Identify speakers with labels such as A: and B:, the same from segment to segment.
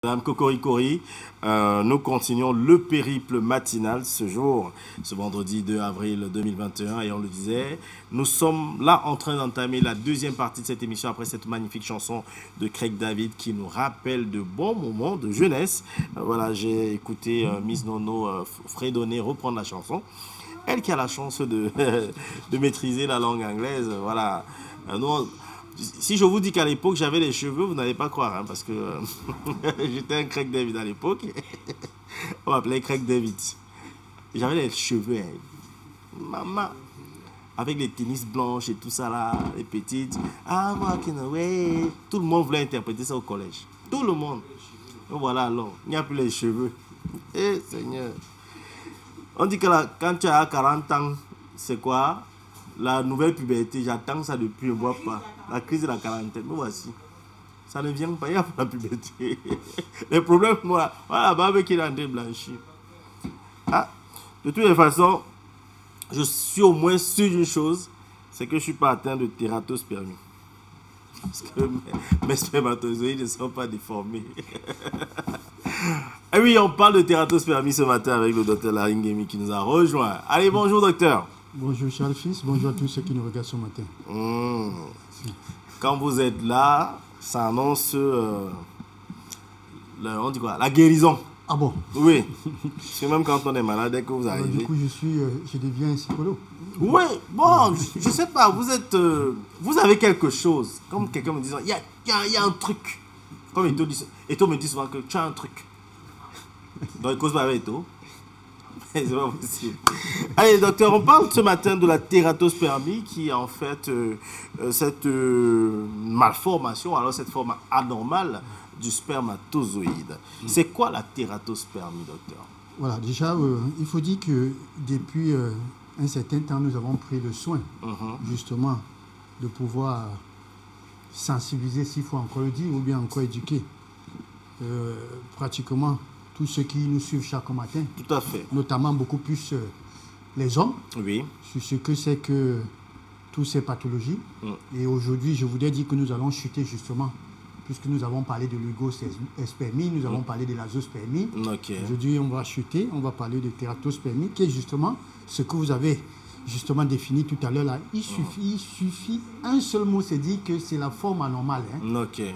A: Madame Kokorikori, nous continuons le périple matinal ce jour, ce vendredi 2 avril 2021, et on le disait, nous sommes là en train d'entamer la deuxième partie de cette émission après cette magnifique chanson de Craig David qui nous rappelle de bons moments de jeunesse. Voilà, j'ai écouté Miss Nono fredonner, reprendre la chanson. Elle qui a la chance de maîtriser la langue anglaise, voilà. Nous, si je vous dis qu'à l'époque j'avais les cheveux, vous n'allez pas croire, hein, parce que j'étais un Craig David à l'époque. On m'appelait Craig David. J'avais les cheveux, hein. Maman, avec les tennis blanches et tout ça là, les petites. I'm walking away. Tout le monde voulait interpréter ça au collège. Tout le monde. Donc voilà, alors, il n'y a plus les cheveux. Eh Seigneur. On dit que là, quand tu as 40 ans, c'est quoi? La nouvelle puberté, j'attends ça depuis, je ne vois pas. La crise de la quarantaine, me voici. Ça ne vient pas, il y a pas la puberté. Les problèmes, voilà, la barbe qui est en train de blanchir. Ah, de toutes les façons, je suis au moins sûr d'une chose, c'est que je ne suis pas atteint de tératospermie. Parce que mes spermatozoïdes ne sont pas déformés. Et oui, on parle de tératospermie ce matin avec le docteur Laringemi qui nous a rejoint. Allez, bonjour docteur.
B: Bonjour Charles Fils, bonjour à tous ceux qui nous regardent ce matin.
A: Quand vous êtes là, ça annonce on dit quoi, la guérison.
B: Ah bon?
A: Oui. C'est même quand on est malade, dès que vous arrivez.
B: Du coup, je deviens un psychologue.
A: Oui, bon, je sais pas, vous avez quelque chose. Comme quelqu'un me disant, il y a un truc. Comme Eto me dit souvent que tu as un truc. Donc, il cause pas avec Eto. C'est pas possible. Allez, docteur, on parle ce matin de la tératospermie qui est en fait cette malformation, alors cette forme anormale du spermatozoïde. C'est quoi la tératospermie, docteur?
B: Voilà, déjà, il faut dire que depuis un certain temps, nous avons pris le soin, justement, de pouvoir sensibiliser, s'il faut encore le dire, ou bien encore éduquer pratiquement tous ceux qui nous suivent chaque matin.
A: Tout à fait.
B: Notamment beaucoup plus les hommes. Oui. Sur ce que c'est que toutes ces pathologies. Et aujourd'hui, je voudrais dire que nous allons chuter justement, puisque nous avons parlé de l'oligospermie, nous avons parlé de l'azospermie. Aujourd'hui, on va chuter, on va parler de tératospermie, qui est justement ce que vous avez justement défini tout à l'heure là. Il suffit, un seul mot, c'est dire que c'est la forme anormale.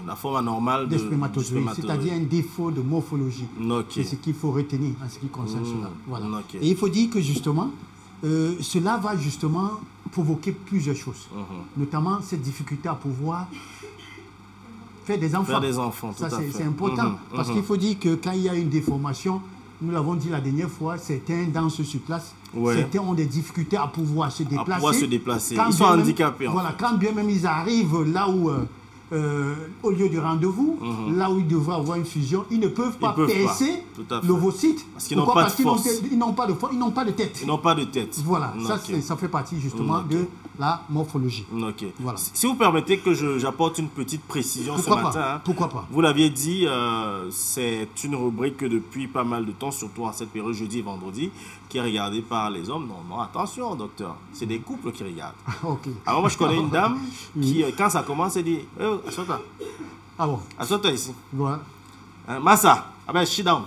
A: La forme anormale
B: des spermatozoïdes, c'est-à-dire un défaut de morphologie. C'est ce qu'il faut retenir en ce qui concerne cela. Voilà. Et il faut dire que justement, cela va justement provoquer plusieurs choses, notamment cette difficulté à pouvoir faire des enfants. Ça, c'est important, parce qu'il faut dire que quand il y a une déformation, nous l'avons dit la dernière fois, certains dansent sur place, certains ont des difficultés à pouvoir se déplacer.
A: Ils sont handicapés.
B: Voilà, quand bien même ils arrivent là où, au lieu du rendez-vous, là où ils devraient avoir une fusion, ils ne peuvent pas percer l'ovocyte.
A: Parce qu'ils n'ont pas de force.
B: Ils n'ont pas de tête.
A: Ils n'ont pas de tête.
B: Voilà, ça fait partie justement de la morphologie.
A: Voilà. Si vous permettez que j'apporte une petite précision ce matin.
B: Pourquoi pas?
A: Vous l'aviez dit, c'est une rubrique que depuis pas mal de temps, surtout en cette période jeudi et vendredi, qui est regardée par les hommes. Non, attention docteur, c'est des couples qui regardent. Alors moi je connais une dame qui, quand ça commence, elle dit assois-toi.
B: Ah bon?
A: Assois-toi ici.
B: Voilà.
A: Massa, sit down.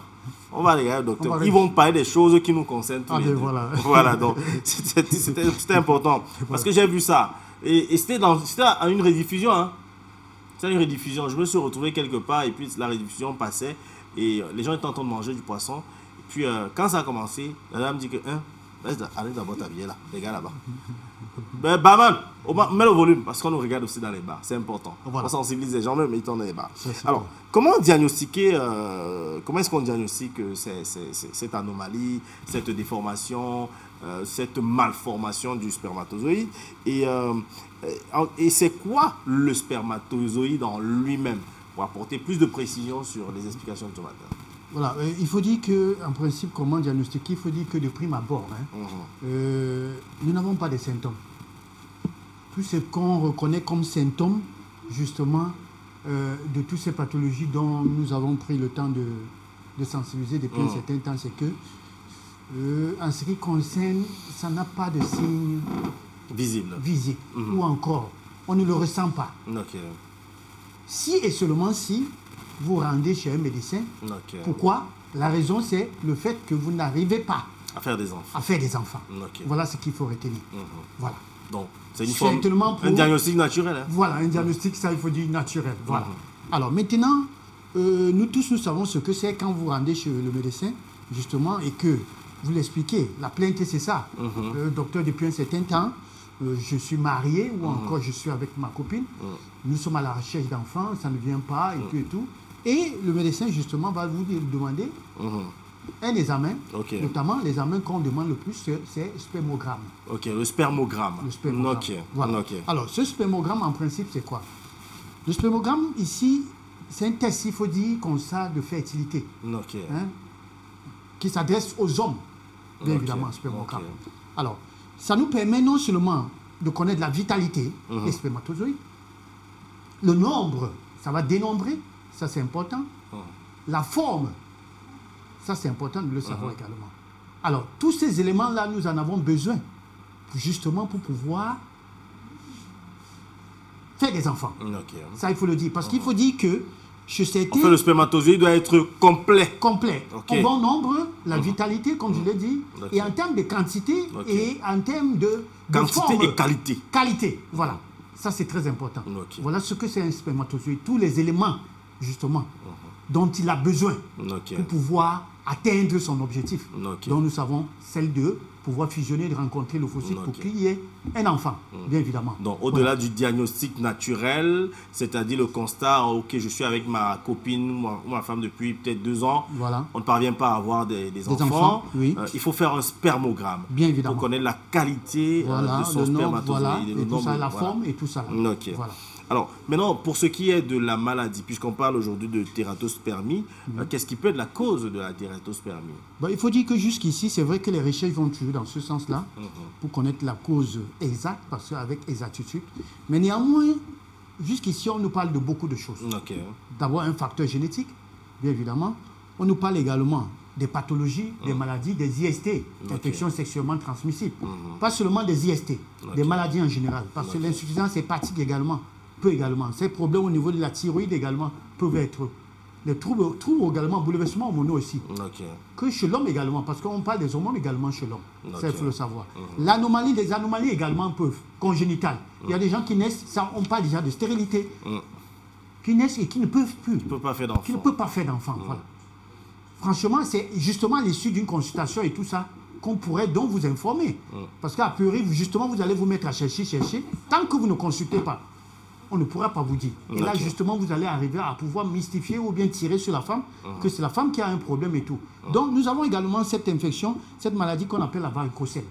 A: On va regarder le docteur. Ils vont parler des choses qui nous concernent tous les deux. Voilà, donc c'était important. Parce que j'ai vu ça. Et c'était à une rediffusion. C'était une rediffusion. Je me suis retrouvé quelque part et puis la rediffusion passait et les gens étaient en train de manger du poisson. Et puis quand ça a commencé, la dame dit que allez d'abord t'habiller là, les gars là-bas. Barman, mets le volume parce qu'on nous regarde aussi dans les bars, c'est important. On sensibilise les gens même étant dans les bars. Alors, comment diagnostiquer, comment est-ce qu'on diagnostique cette anomalie, cette déformation, cette malformation du spermatozoïde et c'est quoi le spermatozoïde en lui-même? Pour apporter plus de précision sur les explications de ce matin.
B: Voilà, il faut dire qu'en principe, comment diagnostiquer? Il faut dire que de prime abord, nous n'avons pas de symptômes. Tout ce qu'on reconnaît comme symptômes, justement, de toutes ces pathologies dont nous avons pris le temps de sensibiliser depuis un certain temps, c'est que, en ce qui concerne, ça n'a pas de signe visible. Ou encore, on ne le ressent pas. Si et seulement si, vous rendez chez un médecin. Pourquoi? La raison, c'est le fait que vous n'arrivez pas
A: à faire des enfants.
B: Voilà ce qu'il faut retenir. Voilà.
A: Donc, c'est une forme, un diagnostic naturel. Hein?
B: Voilà, un diagnostic, ça, il faut dire naturel. Voilà. Alors, maintenant, nous tous, nous savons ce que c'est quand vous rendez chez le médecin, justement, et que vous l'expliquez. La plainte, c'est ça. Docteur, depuis un certain temps, je suis marié ou encore je suis avec ma copine. Nous sommes à la recherche d'enfants, ça ne vient pas, et tout. Et le médecin, justement, va vous demander un examen, notamment l'examen qu'on demande le plus, c'est spermogramme.
A: Le spermogramme.
B: Voilà. Alors, ce spermogramme, en principe, c'est quoi? Le spermogramme, ici, c'est un test, il faut dire, comme ça, de fertilité. Qui s'adresse aux hommes, bien évidemment, spermogramme. Alors, ça nous permet non seulement de connaître la vitalité des spermatozoïdes, le nombre, ça va dénombrer, ça c'est important. La forme, ça c'est important de le savoir également. Alors, tous ces éléments-là, nous en avons besoin, justement pour pouvoir faire des enfants. Ça, il faut le dire. Parce qu'il faut dire que chez certains...
A: Enfin, le spermatozoïde doit être complet.
B: Au bon nombre, la vitalité, comme je l'ai dit, et en termes de quantité et en termes de
A: quantité
B: forme,
A: et qualité.
B: Voilà. Ça, c'est très important. Voilà ce que c'est un spermatozoïde. Tous les éléments, justement, dont il a besoin pour pouvoir atteindre son objectif. Donc, nous savons celle de pouvoir fusionner, de rencontrer le fossile pour qu'il y ait un enfant, bien évidemment.
A: Donc, au-delà du diagnostic naturel, c'est-à-dire le constat, ok, je suis avec ma copine ou ma femme depuis peut-être 2 ans, on ne parvient pas à avoir des enfants, il faut faire un spermogramme.
B: Bien évidemment.
A: Pour connaître la qualité de son spermatozoïde.
B: Et tout ça, la forme et tout ça. Voilà.
A: Alors, maintenant, pour ce qui est de la maladie, puisqu'on parle aujourd'hui de tératospermie, qu'est-ce qui peut être la cause de la tératospermie?
B: Il faut dire que jusqu'ici, c'est vrai que les recherches vont toujours dans ce sens-là, pour connaître la cause exacte, parce qu'avec exactitude. Mais néanmoins, jusqu'ici, on nous parle de beaucoup de choses. D'abord, un facteur génétique, bien évidemment. On nous parle également des pathologies, des maladies, des IST, infections sexuellement transmissibles. Pas seulement des IST, des maladies en général. Parce que l'insuffisance hépatique également, ces problèmes au niveau de la thyroïde également peuvent être les troubles également, bouleversements hormonaux aussi. Que chez l'homme également, parce qu'on parle des hormones également chez l'homme. Ça, il faut le savoir. L'anomalie, des anomalies également peuvent, congénitales. Il y a des gens qui naissent, ça, on parle déjà de stérilité, qui naissent et qui ne peuvent plus.
A: Qui ne peuvent
B: pas faire d'enfants. Voilà. Franchement, c'est justement à l'issue d'une consultation et tout ça qu'on pourrait donc vous informer. Parce qu'à priori, justement, vous allez vous mettre à chercher. Tant que vous ne consultez pas, on ne pourra pas vous dire. Et là, justement, vous allez arriver à pouvoir mystifier ou bien tirer sur la femme, que c'est la femme qui a un problème et tout. Donc, nous avons également cette infection, cette maladie qu'on appelle la varicocèle.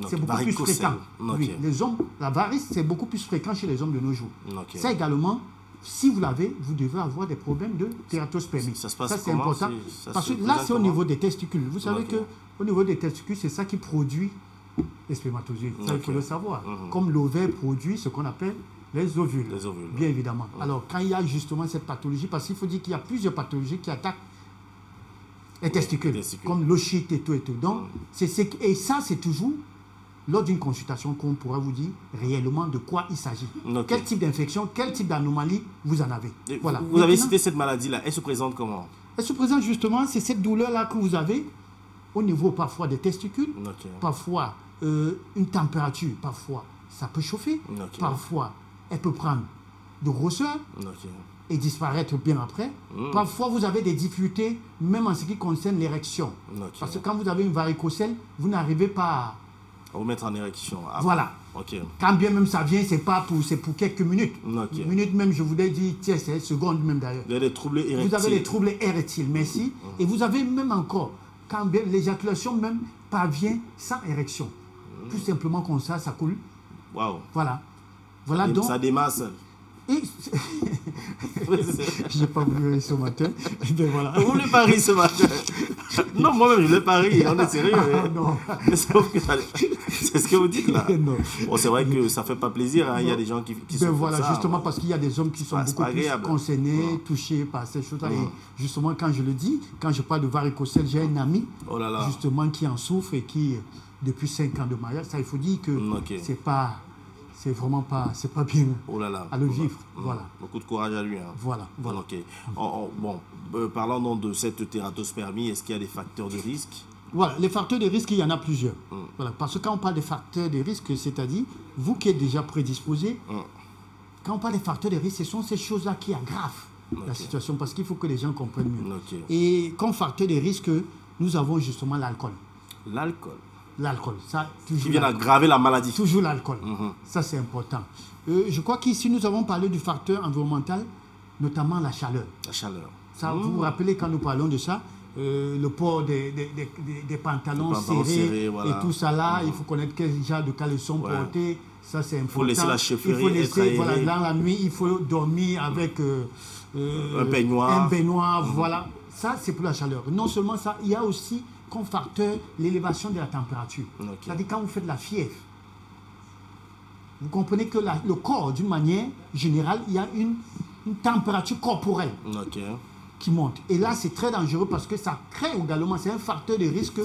B: C'est beaucoup plus fréquent. Oui, les hommes, la varice, c'est beaucoup plus fréquent chez les hommes de nos jours. Ça également, si vous l'avez, vous devez avoir des problèmes de tératospermie.
A: Ça se passe
B: c'est important. Parce que là, c'est au niveau des testicules. Vous savez qu'au niveau des testicules, c'est ça qui produit les spermatozoïdes. Ça, il faut le savoir. Comme l'ovaire produit ce qu'on appelle les ovules. Bien évidemment. Alors, quand il y a justement cette pathologie, parce qu'il faut dire qu'il y a plusieurs pathologies qui attaquent les testicules, comme l'ochite et tout. Donc, et ça, c'est toujours lors d'une consultation qu'on pourra vous dire réellement de quoi il s'agit. Quel type d'infection, quel type d'anomalie vous en avez. Voilà.
A: Vous avez cité cette maladie-là. Elle se présente comment?
B: Elle se présente justement, c'est cette douleur-là que vous avez au niveau parfois des testicules, parfois une température, parfois ça peut chauffer, parfois elle peut prendre de grosseur et disparaître bien après. Parfois, vous avez des difficultés, même en ce qui concerne l'érection. Parce que quand vous avez une varicocèle, vous n'arrivez pas
A: à vous mettre en érection.
B: Voilà. Quand bien même ça vient, c'est pour quelques minutes. Minutes même, je voudrais dire, tiens, c'est secondes même d'ailleurs.
A: Vous avez des troubles érectiles.
B: Vous avez des troubles érectiles, merci. Et vous avez même encore, quand bien l'éjaculation même parvient sans érection. Tout simplement comme ça coule. Voilà. Voilà donc.
A: Ça démasse.
B: Je n'ai pas voulu rire ce matin. Ben voilà.
A: Vous voulez pas rire ce matin? Non, moi-même, je ne voulais pas rire. On est sérieux.
B: Non.
A: C'est ce que vous dites là.
B: Non.
A: Bon, c'est vrai que ça ne fait pas plaisir. Hein. Il y a des gens qui sont
B: voilà,
A: ça,
B: justement, parce qu'il y a des hommes qui sont beaucoup plus concernés, touchés par ces choses-là. Et justement, quand je le dis, quand je parle de varicocèle, j'ai un ami justement qui en souffre et qui, depuis 5 ans de mariage, ça, il faut dire que c'est c'est vraiment pas bien à le vivre. Voilà.
A: Beaucoup de courage à lui. Hein.
B: Voilà.
A: Ok. Parlant donc de cette tératospermie, est-ce qu'il y a des facteurs de risque?
B: Voilà, les facteurs de risque, il y en a plusieurs. Voilà, parce que quand on parle des facteurs de risque, c'est-à-dire, vous qui êtes déjà prédisposé, quand on parle des facteurs de risque, ce sont ces choses-là qui aggravent la situation, parce qu'il faut que les gens comprennent mieux. Et comme facteur de risque, nous avons justement l'alcool. L'alcool, ça, toujours.
A: Qui vient aggraver la maladie.
B: Toujours l'alcool. Ça, c'est important. Je crois qu'ici, nous avons parlé du facteur environnemental, notamment la chaleur. Ça, vous vous rappelez quand nous parlons de ça, le port des pantalons serrés voilà. Et tout ça là, il faut connaître quel genre de caleçon porter. Ça, c'est important.
A: Il faut laisser la chefferie être aérée.
B: Voilà, dans la nuit, il faut dormir avec
A: un baignoire.
B: Voilà. Ça, c'est pour la chaleur. Non seulement ça, il y a aussi comme facteur l'élévation de la température. C'est-à-dire quand vous faites la fièvre, vous comprenez que le corps, d'une manière générale, il y a une température corporelle qui monte. Et là, c'est très dangereux parce que ça crée également, c'est un facteur de risque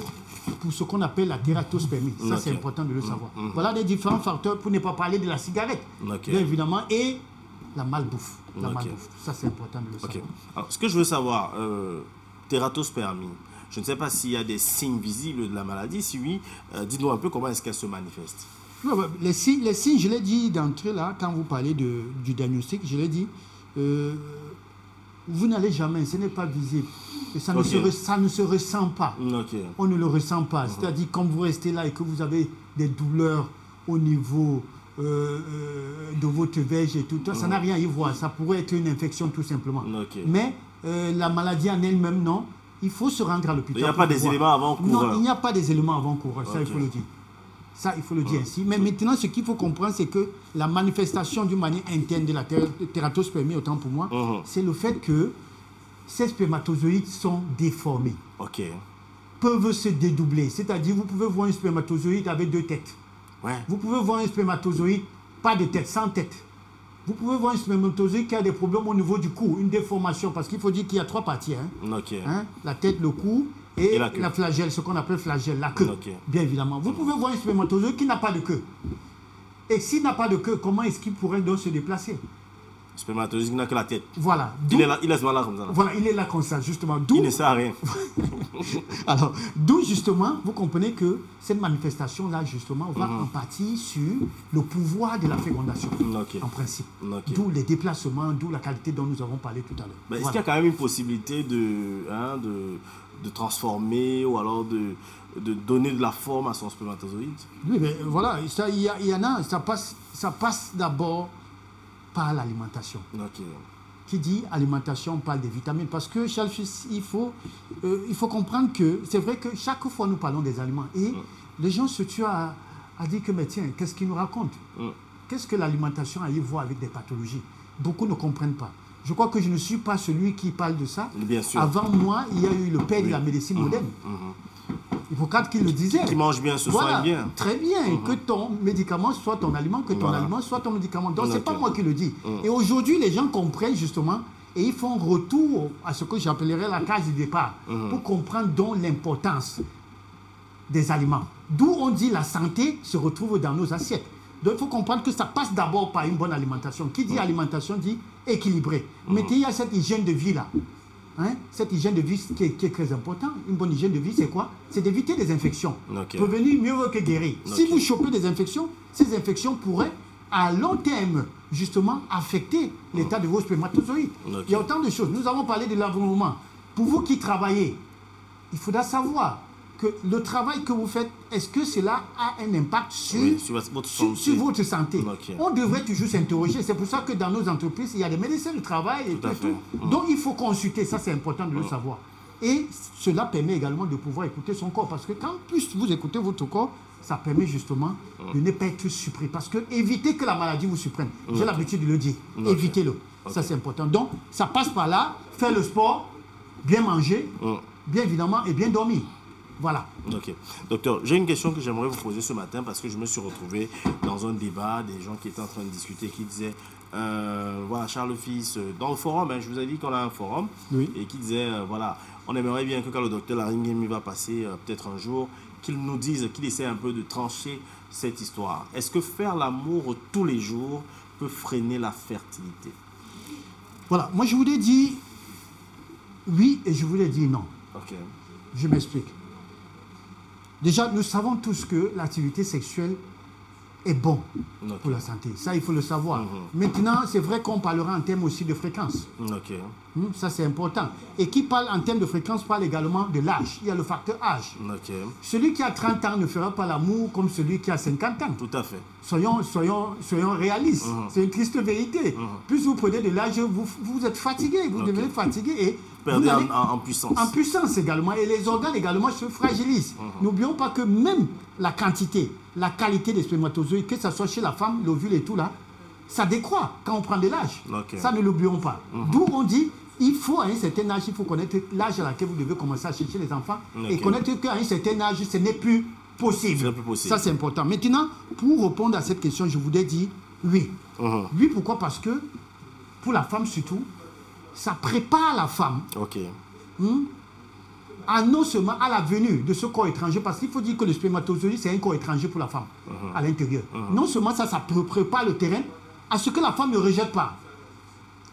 B: pour ce qu'on appelle la tératospermie. Ça, c'est important de le savoir. Voilà des différents facteurs pour ne pas parler de la cigarette, bien évidemment, et la malbouffe. Ça, c'est important de le savoir.
A: Alors, ce que je veux savoir, tératospermie, je ne sais pas s'il y a des signes visibles de la maladie. Si oui, dites-nous un peu comment est-ce qu'elle se manifeste.
B: Les signes, je l'ai dit d'entrée là, quand vous parlez du diagnostic, je l'ai dit, vous n'allez jamais, ce n'est pas visible. Et ça ne se ressent pas. On ne le ressent pas. C'est-à-dire, quand vous restez là et que vous avez des douleurs au niveau de votre verge et tout, ça n'a rien à y voir. Ça pourrait être une infection tout simplement. Mais la maladie en elle-même, non. Il faut se rendre à l'hôpital.
A: Il n'y a pas des éléments avant-coureurs.
B: Non, il n'y a pas des éléments avant-coureurs. Ça, il faut le dire. Ça, il faut le dire ainsi. Mais maintenant, ce qu'il faut comprendre, c'est que la manifestation d'une manière interne de la tératospermie, autant pour moi, c'est le fait que ces spermatozoïdes sont déformés. Peuvent se dédoubler. C'est-à-dire, vous pouvez voir un spermatozoïde avec 2 têtes. Vous pouvez voir un spermatozoïde pas de tête, sans tête. Vous pouvez voir un spermatozoïde qui a des problèmes au niveau du cou, une déformation, parce qu'il faut dire qu'il y a 3 parties. La tête, le cou et la flagelle, ce qu'on appelle flagelle, la queue, bien évidemment. Vous pouvez voir un spermatozoïde qui n'a pas de queue. Et s'il n'a pas de queue, comment est-ce qu'il pourrait donc se déplacer?
A: Spermatozoïde qui n'a que la tête.
B: Voilà.
A: Il est là comme ça.
B: Voilà, il est là comme ça, justement.
A: Il ne sert à rien.
B: Alors, d'où justement, vous comprenez que cette manifestation-là, justement, va en partie sur le pouvoir de la fécondation, en principe. D'où les déplacements, d'où la qualité dont nous avons parlé tout à l'heure.
A: Est-ce qu'il y a quand même une possibilité de transformer ou alors de donner de la forme à son spermatozoïde?
B: Oui, mais voilà, il y en a, ça passe d'abord par l'alimentation. Qui dit alimentation, on parle des vitamines. Parce que, Charles, il faut comprendre que c'est vrai que chaque fois nous parlons des aliments. Et les gens se tuent à dire que, mais tiens, qu'est-ce qu'ils nous racontent? Qu'est-ce que l'alimentation a à y voir avec des pathologies? Beaucoup ne comprennent pas. Je crois que je ne suis pas celui qui parle de ça.
A: Bien sûr.
B: Avant moi, il y a eu le père de la médecine moderne. Hippocrate qui le disait.
A: Qui mange bien, se soigne bien.
B: Très bien. Que ton médicament soit ton aliment, que ton aliment soit ton médicament. Donc, ce n'est pas moi qui le dis. Et aujourd'hui, les gens comprennent justement et ils font retour à ce que j'appellerais la case du départ pour comprendre donc l'importance des aliments. D'où on dit la santé se retrouve dans nos assiettes. Donc, il faut comprendre que ça passe d'abord par une bonne alimentation. Qui dit alimentation dit équilibré. Mais il y a cette hygiène de vie-là. Cette hygiène de vie qui est très importante. Une bonne hygiène de vie, c'est quoi? C'est d'éviter des infections. Prévenir mieux que guérir. Si vous chopez des infections, ces infections pourraient, à long terme, justement, affecter l'état de vos spermatozoïdes. Il y a autant de choses. Nous avons parlé de l'environnement. Pour vous qui travaillez, il faudra savoir que le travail que vous faites, est-ce que cela a un impact sur votre santé? On devrait toujours s'interroger. C'est pour ça que dans nos entreprises, il y a des médecins du travail et tout. Donc, il faut consulter. Ça, c'est important de le savoir. Et cela permet également de pouvoir écouter son corps. Parce que quand plus vous écoutez votre corps, ça permet justement de ne pas être surpris. Parce que évitez que la maladie vous surprenne. J'ai l'habitude de le dire. Évitez-le. Ça, c'est important. Donc, ça passe par là. Faire le sport, bien manger, bien évidemment, et bien dormir. Voilà.
A: Ok. Docteur, j'ai une question que j'aimerais vous poser ce matin parce que je me suis retrouvé dans un débat, des gens qui étaient en train de discuter, qui disaient, voilà, Charles Fils, dans le forum, je vous ai dit qu'on a un forum, et qui disait, voilà, on aimerait bien que quand le docteur Laringemi va passer peut-être un jour, qu'il nous dise, qu'il essaie un peu de trancher cette histoire. Est-ce que faire l'amour tous les jours peut freiner la fertilité?
B: Voilà, moi je vous ai dit oui et je vous ai dit non.
A: Ok.
B: Je m'explique. Déjà, nous savons tous que l'activité sexuelle est bon pour la santé. Ça, il faut le savoir. Maintenant, c'est vrai qu'on parlera en termes aussi de fréquence. Ça, c'est important. Et qui parle en termes de fréquence parle également de l'âge. Il y a le facteur âge. Celui qui a 30 ans ne fera pas l'amour comme celui qui a 50 ans.
A: Tout à fait.
B: Soyons réalistes. C'est une triste vérité. Plus vous prenez de l'âge, vous êtes fatigué. Vous devenez fatigué et
A: perdez en puissance.
B: En puissance également. Et les organes également se fragilisent. N'oublions pas que même la quantité, la qualité des spermatozoïdes, que ce soit chez la femme, l'ovule et tout là, ça décroît quand on prend de l'âge. Ça, ne l'oublions pas. D'où on dit, il faut à un certain âge, il faut connaître l'âge à laquelle vous devez commencer à chercher les enfants. Et connaître qu'à un certain âge, ce n'est plus possible. Ça, c'est important. Maintenant, pour répondre à cette question, je voudrais dire oui. Oui, pourquoi? Parce que pour la femme surtout, ça prépare la femme non seulement à la venue de ce corps étranger, parce qu'il faut dire que le spermatozoïde, c'est un corps étranger pour la femme à l'intérieur. Non seulement ça prépare le terrain à ce que la femme ne rejette pas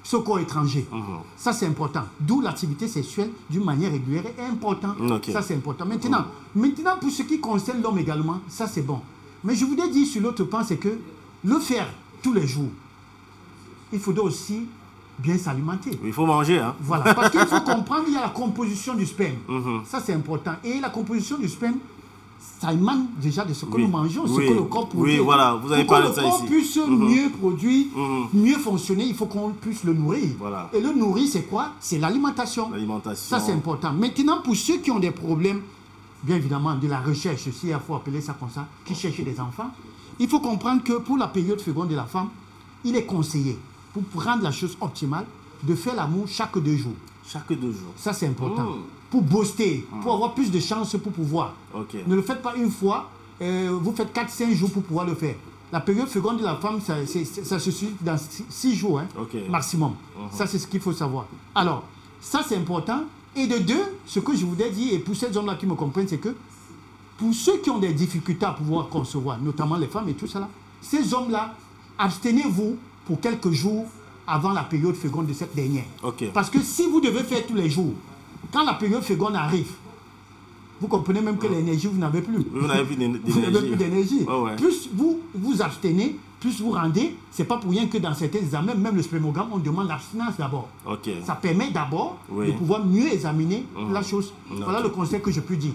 B: ce corps étranger. Ça, c'est important. D'où l'activité sexuelle, d'une manière régulière, est important. Ça, c'est important. Maintenant, pour ce qui concerne l'homme également, ça, c'est bon. Mais je voudrais dire sur l'autre point, c'est que le faire tous les jours, il faudrait aussi bien s'alimenter.
A: Il faut manger.
B: Voilà, parce qu'il faut comprendre, il y a la composition du sperme. Ça, c'est important. Et la composition du sperme, ça émane déjà de ce que nous mangeons, ce que le corps produit.
A: Oui, voilà, vous avez parlé de ça ici.
B: Pour que le corps puisse mieux produire, mieux fonctionner, il faut qu'on puisse le nourrir.
A: Voilà.
B: Et le nourrir, c'est quoi? C'est l'alimentation. Ça, c'est important. Maintenant, pour ceux qui ont des problèmes, bien évidemment, de la recherche, s'il faut appeler ça comme ça, qui cherchent des enfants, il faut comprendre que pour la période féconde de la femme, il est conseillé, pour rendre la chose optimale, de faire l'amour chaque 2 jours.
A: Chaque 2 jours.
B: Ça, c'est important. Pour booster, pour avoir plus de chances pour pouvoir. Ne le faites pas une fois, vous faites 4-5 jours pour pouvoir le faire. La période féconde de la femme, ça se suit dans 6 jours maximum. Ça, c'est ce qu'il faut savoir. Alors, ça, c'est important. Et de 2, ce que je voudrais dire, et pour ces hommes-là qui me comprennent, c'est que pour ceux qui ont des difficultés à pouvoir concevoir, notamment les femmes et tout ça, là, ces hommes-là, abstenez-vous pour quelques jours avant la période féconde de cette dernière. Parce que si vous devez faire tous les jours, quand la période féconde arrive, vous comprenez même que l'énergie, vous n'avez plus.
A: Vous n'avez plus
B: d'énergie. Plus vous vous abstenez, plus vous rendez. Ce n'est pas pour rien que dans certains examens, même le spermogramme, on demande l'abstinence d'abord. Ça permet d'abord de pouvoir mieux examiner la chose. Voilà le conseil que je peux dire.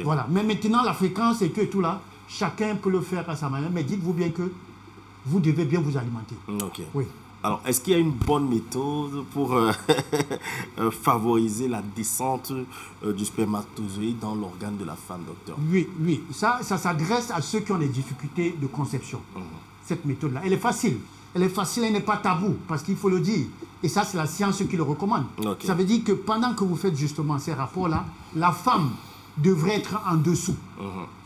B: Voilà. Mais maintenant, la fréquence et tout là, chacun peut le faire à sa manière. Mais dites-vous bien que vous devez bien vous alimenter. Oui.
A: Alors, est-ce qu'il y a une bonne méthode pour favoriser la descente du spermatozoïde dans l'organe de la femme, docteur?
B: Oui. Ça s'adresse à ceux qui ont des difficultés de conception. Cette méthode-là, elle est facile. Elle n'est pas tabou, parce qu'il faut le dire. Et ça, c'est la science qui le recommande. Ça veut dire que pendant que vous faites justement ces rapports-là, la femme devrait être en dessous.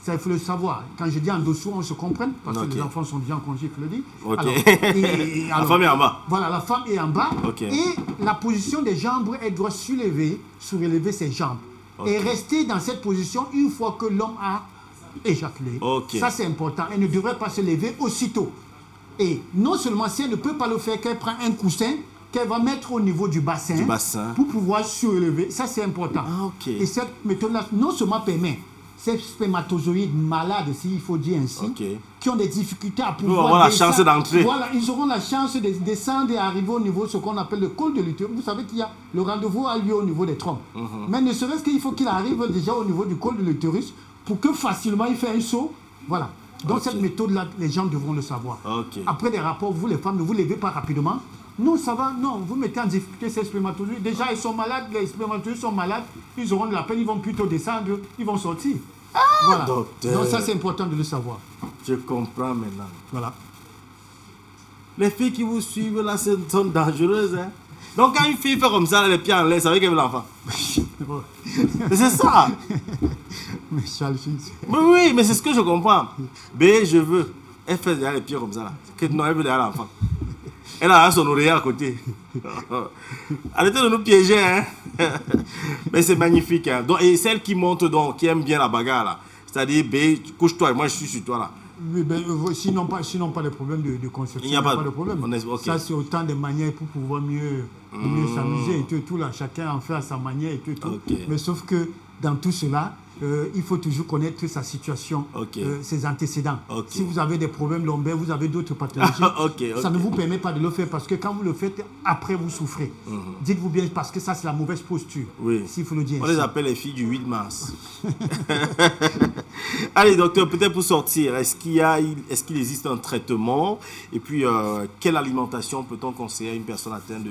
B: Ça, il faut le savoir. Quand je dis en dessous, on se comprend, parce que les enfants sont déjà en congé, il faut le dire.
A: La femme est en bas.
B: Voilà, la femme est en bas. Et la position des jambes, elle doit surélever ses jambes. Et rester dans cette position une fois que l'homme a éjaculé. Ça, c'est important. Elle ne devrait pas se lever aussitôt. Et non seulement si elle ne peut pas le faire, qu'elle prend un coussin qu'elle va mettre au niveau du bassin pour pouvoir surélever. Ça, c'est important. Et cette méthode-là, non seulement permet ces spermatozoïdes malades, s'il faut dire ainsi, qui ont des difficultés à pouvoir
A: avoir la chance d'entrer.
B: Voilà, ils auront la chance de descendre et arriver au niveau de ce qu'on appelle le col de l'utérus. Vous savez qu'il y a le rendez-vous a lieu au niveau des trompes. Mais ne serait-ce qu'il faut qu'il arrive déjà au niveau du col de l'utérus pour que facilement il fait un saut. Voilà. Donc cette méthode-là, les gens devront le savoir. Après des rapports, vous les femmes, ne vous levez pas rapidement. Non, ça va, non, vous mettez en difficulté ces spermatozoïdes. Déjà, ils sont malades, les spermatozoïdes sont malades, ils auront de la peine, ils vont plutôt descendre, ils vont sortir. Voilà. Docteur. Donc ça, c'est important de le savoir.
A: Je comprends maintenant.
B: Voilà.
A: Les filles qui vous suivent là, sont dangereuses. Donc quand une fille fait comme ça, les pieds en l'air, ça veut qu'elle veut l'enfant. C'est ça.
B: Mais Charles,
A: oui, mais c'est ce que je comprends. B, je veux. Elle fait derrière les pieds comme ça là. Non, elle veut derrière l'enfant. Elle a son oreiller à côté. Arrêtez de nous piéger, hein. Mais c'est magnifique, hein. Donc, et celle qui monte donc, qui aime bien la bagarre là. C'est-à-dire, B, couche-toi et moi je suis sur toi là.
B: Oui, ben, sinon pas de problème de conception.
A: Il n'y a pas de
B: problème.
A: Okay.
B: Ça, c'est autant de manières pour pouvoir mieux s'amuser et tout là. Chacun en fait à sa manière et tout.
A: Okay.
B: Mais sauf que dans tout cela, il faut toujours connaître sa situation, ses antécédents. Si vous avez des problèmes lombaires, vous avez d'autres pathologies, ça ne vous permet pas de le faire parce que quand vous le faites, après vous souffrez. Dites-vous bien parce que ça c'est la mauvaise posture.
A: Oui.
B: S'il faut le dire.
A: On les appelle les filles du 8 mars. Allez docteur, peut-être pour sortir, est-ce qu'il existe un traitement et puis quelle alimentation peut-on conseiller à une personne atteinte de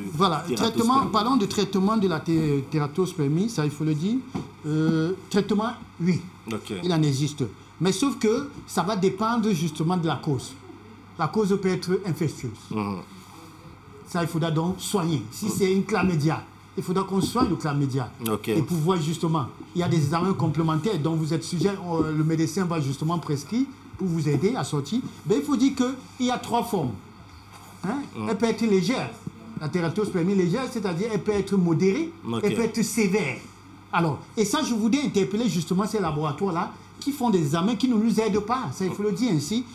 A: tératospermie?
B: Parlons de traitement de la tératospermie, ça il faut le dire. Traitement, oui, il en existe. Mais sauf que ça va dépendre justement de la cause. La cause peut être infectieuse. Ça, il faudra donc soigner. Si c'est une chlamydia, il faudra qu'on soigne le chlamydia. Et pour voir justement, il y a des examens complémentaires dont vous êtes sujet, le médecin va justement prescrire pour vous aider à sortir. Mais il faut dire qu'il y a 3 formes. Hein? Elle peut être légère. La tératospermie légère, c'est-à-dire elle peut être modérée, elle peut être sévère. Alors, et ça, je voudrais interpeller justement ces laboratoires-là qui font des examens qui ne nous aident pas, ça il faut le dire ainsi.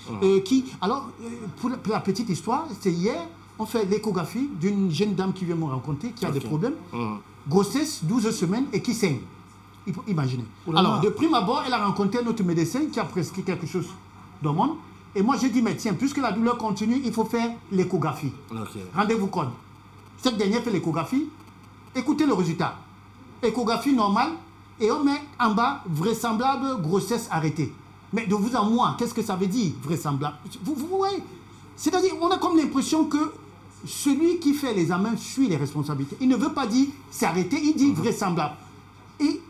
B: Pour la petite histoire, c'est hier, on fait l'échographie d'une jeune dame qui vient me rencontrer, qui a des problèmes, grossesse, 12 semaines et qui saigne. Imaginez. Alors, de prime abord, elle a rencontré notre médecin qui a prescrit quelque chose d'hormone. Et moi, j'ai dit, mais tiens, puisque la douleur continue, il faut faire l'échographie. Rendez-vous compte. Cette dernière fait l'échographie, écoutez le résultat. Échographie normale et on met en bas vraisemblable grossesse arrêtée. Mais de vous à moi, qu'est-ce que ça veut dire vraisemblable? Vous voyez? C'est-à-dire, on a comme l'impression que celui qui fait l'examen suit les responsabilités. Il ne veut pas dire c'est arrêté, il dit vraisemblable. Et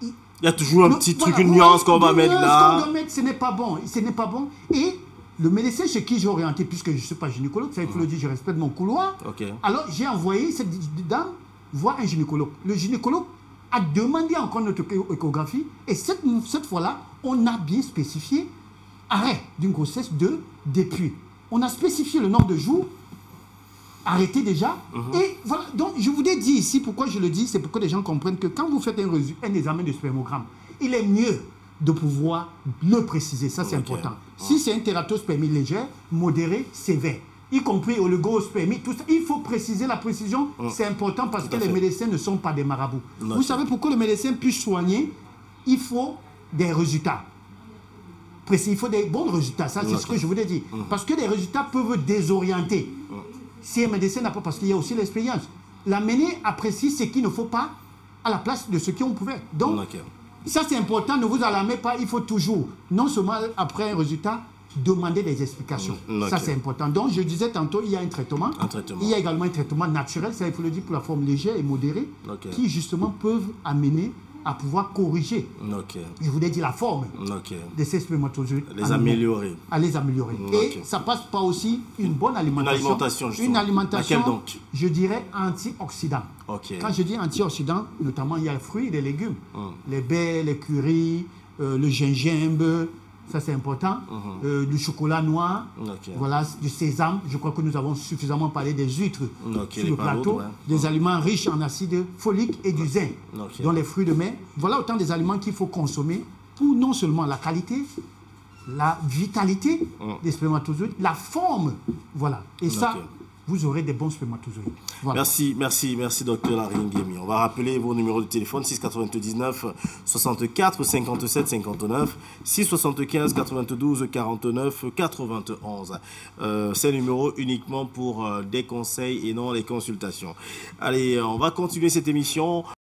A: il y a toujours un petit truc, une nuance qu'on va mettre là.
B: Ce n'est pas bon. Ce n'est pas bon. Et le médecin chez qui j'ai orienté, puisque je ne suis pas gynécologue, ça il faut le dire, je respecte mon couloir. Alors j'ai envoyé cette dame voir un gynécologue. Le gynécologue a demandé encore notre échographie et cette fois-là, on a bien spécifié arrêt d'une grossesse depuis. On a spécifié le nombre de jours arrêté déjà. Et voilà, donc je voudrais dire ici, pourquoi je le dis, c'est pour que les gens comprennent que quand vous faites un examen de spermogramme, il est mieux de pouvoir le préciser, ça c'est important. Si c'est une tératospermie légère, modérée, sévère, y compris oligospermie, tout ça, il faut préciser la précision, c'est important parce que les médecins ne sont pas des marabouts. Vous savez pourquoi le médecin puisse soigner, il faut des résultats. Il faut des bons résultats, ça c'est ce que je voulais dire. Parce que les résultats peuvent désorienter. Si un médecin n'a pas, parce qu'il y a aussi l'expérience, l'amener à préciser ce qu'il ne faut pas à la place de ce qu'on pouvait. Donc, ça c'est important, ne vous alarmez pas, il faut toujours, non seulement après un résultat, demander des explications. Ça, c'est important. Donc, je disais tantôt, il y a un traitement. Il y a également un traitement naturel, ça, il faut le dire, pour la forme légère et modérée, qui, justement, peuvent amener à pouvoir corriger, je voulais dire, la forme de ces spermatozoïdes.
A: Les améliorer.
B: À les améliorer. Et ça passe par aussi une bonne alimentation. Une alimentation,
A: laquelle donc?
B: Je dirais, antioxydant. Quand je dis antioxydant, notamment, il y a les fruits et les légumes. Les baies, les currys, le gingembre, ça c'est important, du chocolat noir, voilà, du sésame. Je crois que nous avons suffisamment parlé des huîtres sur le plateau, des aliments riches en acide folique et du zinc, dont les fruits de mer. Voilà autant des aliments qu'il faut consommer pour non seulement la qualité, la vitalité des spermatozoïdes, la forme, voilà. Et ça, vous aurez des bons spermatozoïdes. Voilà.
A: Merci docteur Larry Nguemi. On va rappeler vos numéros de téléphone 699 64 57 59 675 92 49 91. C'est le numéro uniquement pour des conseils et non les consultations. Allez, on va continuer cette émission.